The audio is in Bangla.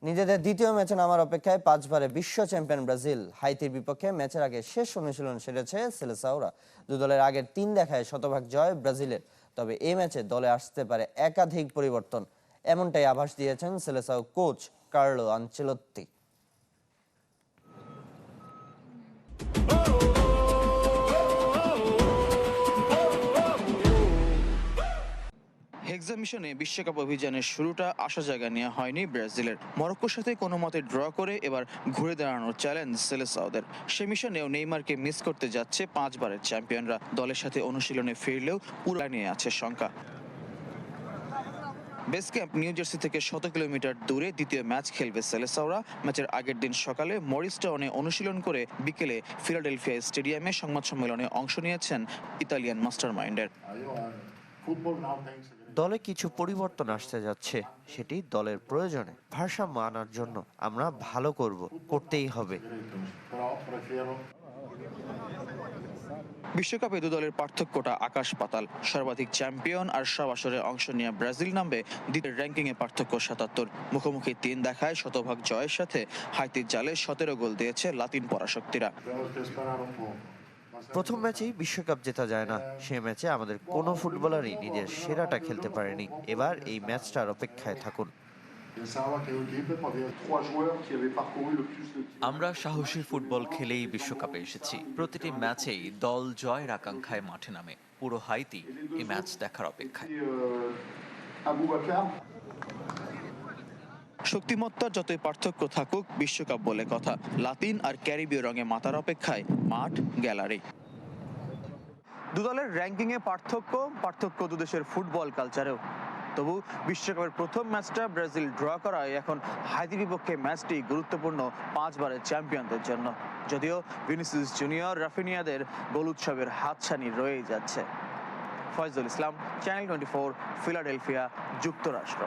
নিজেদের দ্বিতীয় ম্যাচে নামার অপেক্ষায় 5 বারে বিশ্ব চ্যাম্পিয়ন ব্রাজিল হাইতির বিপক্ষে ম্যাচের আগে শেষ অনুশীলন সেরেছে সেলেসাওরা। দু দলের আগের 3 দেখায় শতভাগ জয় ব্রাজিলের। তবে এই ম্যাচে দলে আসতে পারে একাধিক পরিবর্তন, এমনটাই আভাস দিয়েছেন সেলেসাও কোচ কার্লো আনচেলত্তি। হেক্সামিশনে বিশ্বকাপ অভিযানের শুরুটা আশা জায়গা নেওয়া হয়নি ব্রাজিলের। মরক্কোর সাথে কোনো মতে ড্র করে এবার ঘুরে দাঁড়ানোর চ্যালেঞ্জ সেলেসাওদের। সে মিশনেও নেইমারকে মিস করতে যাচ্ছে 5 বারের চ্যাম্পিয়নরা। দলের সাথে অনুশীলনে ফিরলেও পুরো নিয়ে আছে শঙ্কা। বেস ক্যাম্প নিউ জার্সি থেকে 100 কিলোমিটার দূরে দ্বিতীয় ম্যাচ খেলবে সেলেসাওরা। ম্যাচের আগের দিন সকালে মরিস টাউনে অনুশীলন করে বিকেলে ফিলাডেলফিয়া স্টেডিয়ামে সংবাদ সম্মেলনে অংশ নিয়েছেন ইতালিয়ান মাস্টারমাইন্ডের। দলে কিছু পরিবর্তন আসতে যাচ্ছে, সেটি দলের প্রয়োজনে। ভারসাম্য আনার জন্য আমরা ভালো করতেই হবে। বিশ্বকাপে দু দলের পার্থক্যটা আকাশ পাতাল। সর্বাধিক চ্যাম্পিয়ন আর সব আসরে অংশ নিয়ে ব্রাজিল নামবে দ্বিতীয় র্যাঙ্কিং এ পার্থক্য 77। মুখোমুখি 3 দেখায় শতভাগ জয়ের সাথে হাইতির জালে 17 গোল দিয়েছে লাতিন পরাশক্তিরা। প্রথম ম্যাচেই বিশ্বকাপ জেতা যায় না। সে ম্যাচে আমাদের কোনো ফুটবলারই নিজের সেরাটা খেলতে পারেনি। এবার এই ম্যাচটার অপেক্ষায় থাকুন। আমরা সাহসী ফুটবল খেলেই বিশ্বকাপে এসেছি। প্রতিটি ম্যাচেই দল জয়ের আকাঙ্ক্ষায় মাঠে নামে। পুরো হাইতি এই ম্যাচ দেখার অপেক্ষায়। শক্তিমত্তার যতই পার্থক্য থাকুক, বিশ্বকাপ বলে কথা। লাতিন আর ক্যারিবীয় রঙে মাতার অপেক্ষায় মাঠ, গ্যালারি। দুদলের র্যাঙ্কিং এ পার্থক্য দুদেশের ফুটবল কালচারেও। তবু বিশ্বকাপের প্রথম ম্যাচটা ব্রাজিল ড্র করায় এখন হাইতির বিপক্ষে ম্যাচটি গুরুত্বপূর্ণ 5 বারের চ্যাম্পিয়নদের জন্য। যদিও ভিনিসিয়াস জুনিয়র, রাফিনিয়াদের গোল উৎসবের হাতছানি রয়েই যাচ্ছে। ফয়জুল ইসলাম, চ্যানেল 24, ফিলাডেলফিয়া, যুক্তরাষ্ট্র।